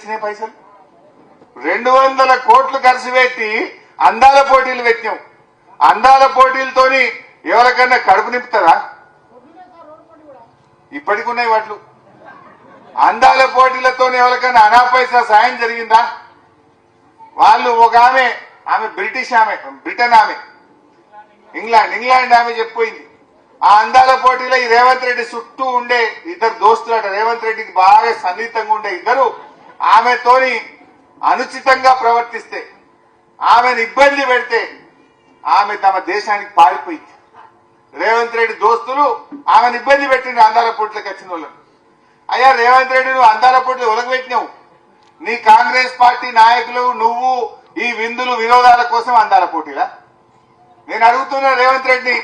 తెచ్చినాయి పైసలు? 200 కోట్లు ఖర్చు పెట్టి అందాల పోటీలు పెట్టినాం. అందాల పోటీలతోని ఎవరికన్నా కడుపు నింపుతారా? ఇప్పటికున్నాయి వాట్లు. అందాల పోటీలతో ఎవరికన్నా అనాపైసా సాయం జరిగిందా? వాళ్ళు ఒక ఆమె బ్రిటన్ ఆమె ఇంగ్లాండ్ ఆమె చెప్పిపోయింది. ఆ అందాల పోటీలో ఈ రేవంత్ రెడ్డి చుట్టూ ఉండే ఇద్దరు దోస్తులట, రేవంత్ రెడ్డికి బాగా సన్నిహితంగా ఉండే ఇద్దరు ఆమెతోని అనుచితంగా ప్రవర్తిస్తే, ఆమెను ఇబ్బంది పెడితే ఆమె తమ దేశానికి పారిపోయింది. రేవంత్ రెడ్డి దోస్తులు ఆమెను ఇబ్బంది పెట్టింది అందాల పోటీలకు వచ్చిన వాళ్ళని. అయ్యా రేవంత్ రెడ్డి, నువ్వు అందాల పోటీలు ఒలగబెట్టినావు. నీ కాంగ్రెస్ పార్టీ నాయకులు నువ్వు ఈ విందులు వినోదాల కోసం అందాల పోటీలా? నేను అడుగుతున్నా రేవంత్ రెడ్డి,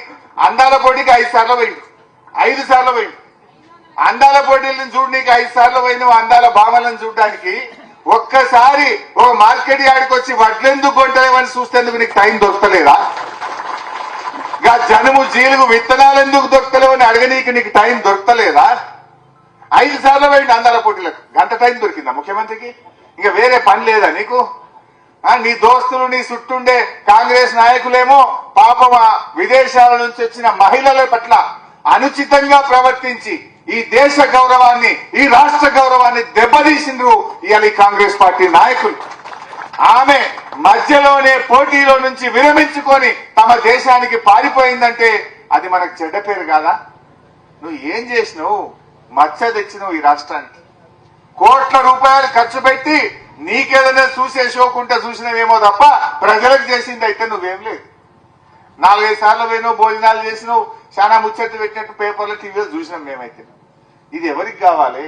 అందాల పోటీకి 5 సార్లు పోయిండు, 5 సార్లు పోయిండు. అందాల పోటీలను చూడడానికి 5 సార్లు పోయిన అందాల భామలను చూడడానికి ఒక్కసారి ఒక మార్కెట్ యార్డ్కి వచ్చి వడ్లెందుకు కొంటలేవని చూస్తేందుకు నీకు టైం దొరకలేదా? జనము జీలుగు విత్తనాలు ఎందుకు దొరకలేవని అడగనీకి నీకు టైం దొరకలేదా? 5 సార్లు పోయిండు అందాల పోటీలకు. గంట టైం దొరికిందా ముఖ్యమంత్రికి? ఇంకా వేరే పని లేదా నీకు? నీ దోస్తులు నీ చుట్టుండే కాంగ్రెస్ నాయకులేమో పాపం విదేశాల నుంచి వచ్చిన మహిళల పట్ల అనుచితంగా ప్రవర్తించి ఈ దేశ గౌరవాన్ని, ఈ రాష్ట్ర గౌరవాన్ని దెబ్బతీసిండ్రు ఇవాళ ఈ కాంగ్రెస్ పార్టీ నాయకులు. ఆమె మధ్యలోనే పోటీలో నుంచి విరమించుకొని తమ దేశానికి పారిపోయిందంటే అది మనకు చెడ్డ పేరు కాదా? నువ్వు ఏం చేసినావు? మచ్చ తెచ్చినావు ఈ రాష్ట్రానికి. కోట్ల రూపాయలు ఖర్చు పెట్టి నీకేదైనా చూసే షోకుంటే చూసినవేమో తప్ప ప్రజలకు చేసింది అయితే నువ్వేం లేదు. 4-5 సార్లు పోయినావు, భోజనాలు చేసినావు, చాలా ముచ్చట్లు పెట్టినట్టు పేపర్లో టీవీలో చూసినాం మేమైతే. ఇది ఎవరికి కావాలి?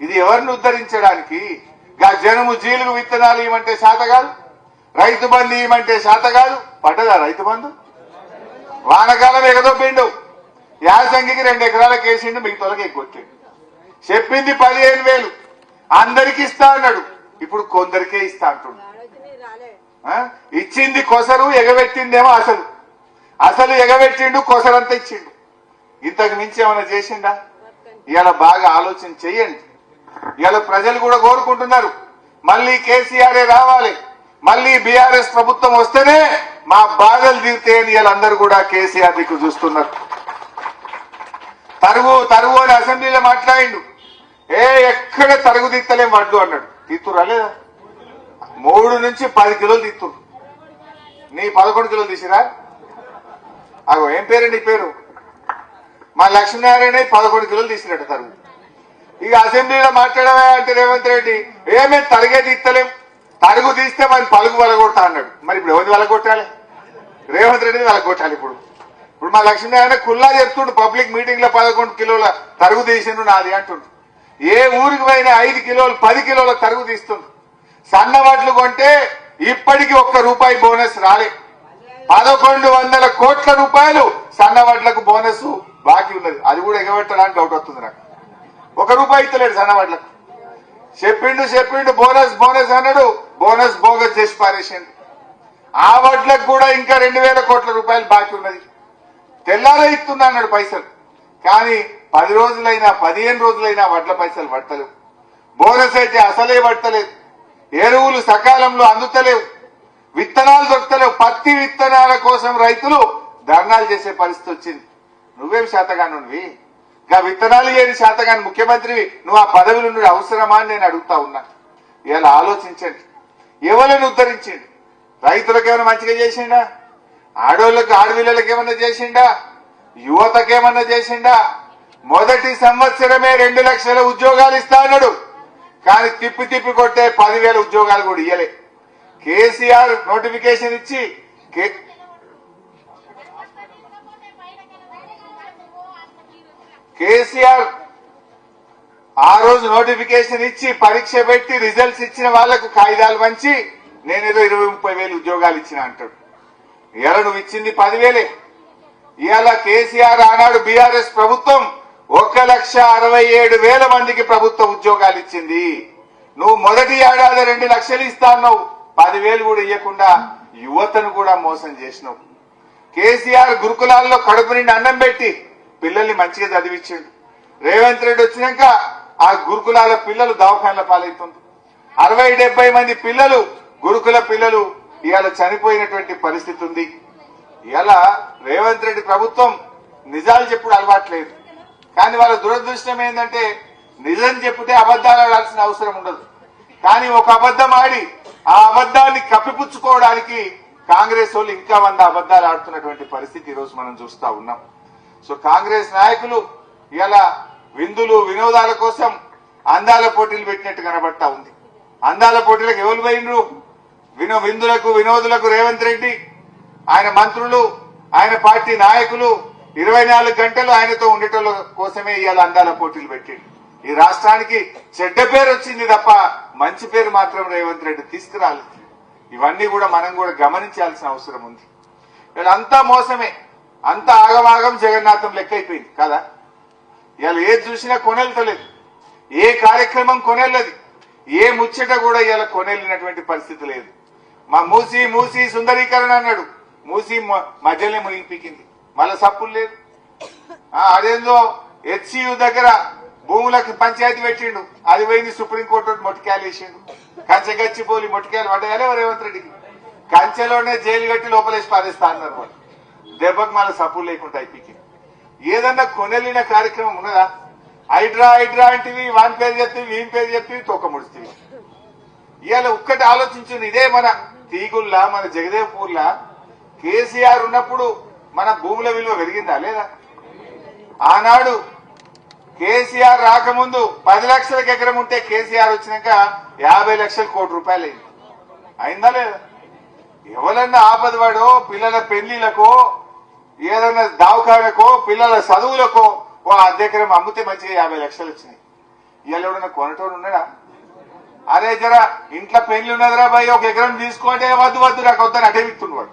ఇది ఎవరిని ఉద్ధరించడానికి? జనము జీలుగు విత్తనాలు ఇవ్వమంటే శాత కాదు, రైతు బంధు ఇవ్వమంటే శాత కాదు. పడ్డదా రైతు బంధు? వానకాలం ఎగదొప్పిండు, యాసంగికి 2 ఎకరాలకు వేసిండు, మిగతాలకు ఎగ్గొట్టిండు. చెప్పింది 15,000 అందరికి ఇస్తా అన్నాడు, ఇప్పుడు కొందరికే ఇస్తా అంటుండు. ఇచ్చింది కొసరు, ఎగబెట్టిందేమో అసలు ఎగబెట్టిండు, కొసరంతా ఇచ్చిండు. ఇంతకు మించి ఏమైనా చేసిండా? ఇవాళ బాగా ఆలోచన చెయ్యండి. ఇవాళ ప్రజలు కూడా కోరుకుంటున్నారు మళ్ళీ కేసీఆర్ రావాలి, మళ్ళీ బీఆర్ఎస్ ప్రభుత్వం వస్తేనే మా బాధలు తీరుతాయని ఇవాళ అందరూ కూడా కేసీఆర్ దిక్కు చూస్తున్నారు. తరుగు అని అసెంబ్లీలో మాట్లాడిండు. ఎక్కడ తరుగు తీస్తలేం వడ్లు అన్నాడు. తీస్తురా లేదా? 3 నుంచి 10 కిలోలు తీస్తురు. నీ 11 కిలోలు తీసిరా? అగో ఏం పేరు నీ పేరు? మా లక్ష్మీనారాయణ 11 కిలోలు తీసినట్టు తరుగు. ఇక అసెంబ్లీలో మాట్లాడవా అంటే రేవంత్ రెడ్డి ఏమేమి తరిగే తీస్తలేం, తరుగు తీస్తే మరి పలుగు వలగొడతా అన్నాడు. మరి ఇప్పుడు ఎవరిని వలగొట్టాలి? రేవంత్ రెడ్డిని వలగొట్టాలి. ఇప్పుడు మా లక్ష్మీనారాయణ కుల్లా చెప్తుండు పబ్లిక్ మీటింగ్ లో 11 కిలోల తరుగు తీసిండు నాది అంటుండు. ఏ ఊరికి పోయినా 5 కిలోలు 10 కిలోల తరుగు తీస్తుండు. సన్న వడ్లు కొంటే ఇప్పటికీ ₹1 బోనస్ రాలే. 1100 కోట్ల రూపాయలు సన్న వడ్లకు బోనస్ బాకీ ఉన్నది. అది కూడా ఎగబెట్టడానికి డౌట్ వస్తుంది నాకు. ₹1 ఇస్తలేడు సన్న వడ్లకు. చెప్పిండు బోనస్ అన్నాడు, బోనస్ బోగస్ చేసి పారేసిండు. ఆ వడ్లకు కూడా ఇంకా 2,000 కోట్ల రూపాయలు బాకీ ఉన్నది. తెల్లారే ఇస్తున్నా అన్నాడు పైసలు, కానీ 10 రోజులైనా 15 రోజులైనా వడ్ల పైసలు పడతలేవు. బోనస్ అయితే అసలే పడతలేదు. ఎరువులు సకాలంలో అందుతలేవు, విత్తనాలు దొరకలేవు. పత్తి విత్తనాల కోసం రైతులు ధర్నాలు చేసే పరిస్థితి వచ్చింది. నువ్వేం శాతగానువి? ఇంకా విత్తనాలు ఏది శాతగాని ముఖ్యమంత్రివి, నువ్వు ఆ పదవిలో నుండి అవసరమా అని నేను అడుగుతా ఉన్నా. ఇలా ఆలోచించండి. ఎవరిని ఉద్ధరించండి? రైతులకు ఏమైనా మంచిగా చేసిండా? ఆడోళ్ళకి ఆడపిల్లలకు ఏమన్నా చేసిండా? యువతకేమన్నా చేసిండా? మొదటి సంవత్సరమే 2 లక్షల ఉద్యోగాలు ఇస్తా అన్నాడు, కానీ తిప్పి కొట్టే 10,000 ఉద్యోగాలు కూడా ఇయ్యలే. కేసీఆర్ నోటిఫికేషన్ ఇచ్చి ఆ రోజు నోటిఫికేషన్ ఇచ్చి పరీక్ష పెట్టి రిజల్ట్స్ ఇచ్చిన వాళ్లకు కాగితాలు పంచి నేనేదో 20-30 ఉద్యోగాలు ఇచ్చిన అంటాడు. ఇవాళ నువ్వు ఇచ్చింది 10,000. ఇవాళ కేసీఆర్ ఆనాడు బీఆర్ఎస్ ప్రభుత్వం 1,67,000 మందికి ప్రభుత్వ ఉద్యోగాలు ఇచ్చింది. నువ్వు మొదటి ఏడాది 2 లక్షలు ఇస్తా అన్నావు, 10,000 కూడా ఇవ్వకుండా యువతను కూడా మోసం చేసినావు. కేసీఆర్ గురుకులాల్లో కడుపు నిండి అన్నం పెట్టి పిల్లల్ని మంచిగా చదివించిండు. రేవంత్ రెడ్డి వచ్చినాక ఆ గురుకులాల పిల్లలు దవాఖానల పాలవుతుంది. 60-70 మంది పిల్లలు గురుకుల పిల్లలు ఇవాళ చనిపోయినటువంటి పరిస్థితి ఉంది. ఇవాళ రేవంత్ రెడ్డి ప్రభుత్వం నిజాలు చెప్పుడు అలవాట్లేదు. కానీ వాళ్ళ దురదృష్టం ఏంటంటే నిజం చెప్తే అబద్ధాలు ఆడాల్సిన అవసరం ఉండదు. కానీ ఒక అబద్ధం ఆడి ఆ అబద్ధాన్ని కప్పిపుచ్చుకోవడానికి కాంగ్రెస్ వాళ్ళు ఇంకా 100 అబద్ధాలు ఆడుతున్నటువంటి పరిస్థితి ఈరోజు మనం చూస్తా ఉన్నాం. సో కాంగ్రెస్ నాయకులు ఇలా విందులు వినోదాల కోసం అందాల పోటీలు పెట్టినట్టు కనబడతా ఉంది. అందాల పోటీలకు ఎవరు పోయినరు? విందులకు వినోదులకు రేవంత్ రెడ్డి, ఆయన మంత్రులు, ఆయన పార్టీ నాయకులు 24 గంటలు ఆయనతో ఉండేటోళ్ళ కోసమే ఇవాళ అందాల పోటీలు పెట్టిండు. ఈ రాష్ట్రానికి చెడ్డ పేరు వచ్చింది తప్ప మంచి పేరు మాత్రం రేవంత్ రెడ్డి తీసుకురాలేదు. ఇవన్నీ కూడా మనం కూడా గమనించాల్సిన అవసరం ఉంది. వీళ్ళంతా మోసమే, అంతా ఆగమాగం జగన్నాథం లెక్క అయిపోయింది కదా. ఇవాళ ఏది చూసినా కొనెళ్తలేదు, ఏ కార్యక్రమం కొనెళ్ళది, ఏ ముచ్చట కూడా ఇవాళ కొనెళ్ళినటువంటి పరిస్థితి లేదు. మా మూసి సుందరీకరణ అన్నాడు, మూసి మధ్యలో మునిగిపీకింది, మళ్ళా సప్పులు లేదు. అదేందో హెచ్సియు దగ్గర భూములకు పంచాయతీ పెట్టిండు, అది పోయింది సుప్రీంకోర్టు మొట్టికాయలు వేసిండు. కంచె గచ్చిపోలి మొట్టికాయలు పడ్డాయాలే రేవంత్ రెడ్డికి. కంచెలోనే జైలు కట్టి లోపలేసి పారేస్తా అన్నారు వాళ్ళు. దెబ్బకు మళ్ళీ సప్పులు లేకుండా అయిపోయింది. ఏదన్నా కొనెళ్ళిన కార్యక్రమం ఉన్నదా? హైడ్రా అంటివి, వాని పేరు చెప్తివి, వీని పేరు చెప్తివి, తోక ముడిస్తేవి. ఇవాళ ఒక్కటి ఆలోచించింది, ఇదే మన తీగుల్లా మన జగదేవ్పూర్లా కేసీఆర్ ఉన్నప్పుడు మన భూముల విలువ పెరిగిందా లేదా? ఆనాడు కేసీఆర్ రాకముందు 10 లక్షలకు ఎకరం ఉంటే కేసీఆర్ వచ్చినాక 50 లక్షలు కోటి రూపాయలు అయింది. అయిందా లేదా? ఎవరన్నా ఆపదవాడో పిల్లల పెళ్లిలకో ఏదన్నా దవాఖానకో పిల్లల చదువులకో ఓ అద్దెకరం అమ్మితే మంచిగా 50 లక్షలు వచ్చినాయి. ఇవాళ ఎవడన్నా కొనటోడు ఉన్నాడా? అరే జరా ఇంట్లో పెళ్లి ఉన్నదిరా భయ్, ఒక ఎకరం తీసుకోంటే వద్దు నాకు వద్దని అటే విత్తుండవాడు.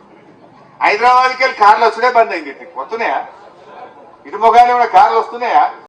హైదరాబాద్కి వెళ్ళి కార్లు వస్తుండే బంద్ అయింది. వస్తున్నాయా? ఇటు మొగానే కార్లు వస్తున్నాయా?